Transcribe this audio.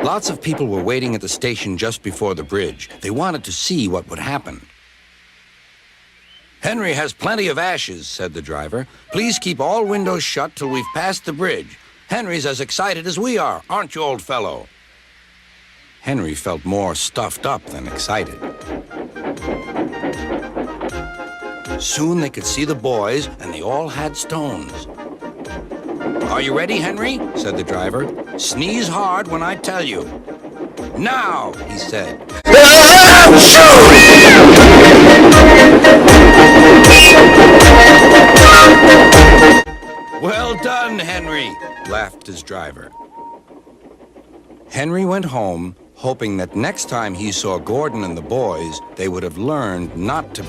Lots of people were waiting at the station just before the bridge. They wanted to see what would happen. "Henry has plenty of ashes," said the driver. "Please keep all windows shut till we've passed the bridge. Henry's as excited as we are, aren't you, old fellow?" Henry felt more stuffed up than excited. Soon they could see the boys, and they all had stones. "Are you ready, Henry?" said the driver. "Sneeze hard when I tell you." "Now," he said. "Well done, Henry," laughed his driver. Henry went home, hoping that next time he saw Gordon and the boys, they would have learned not to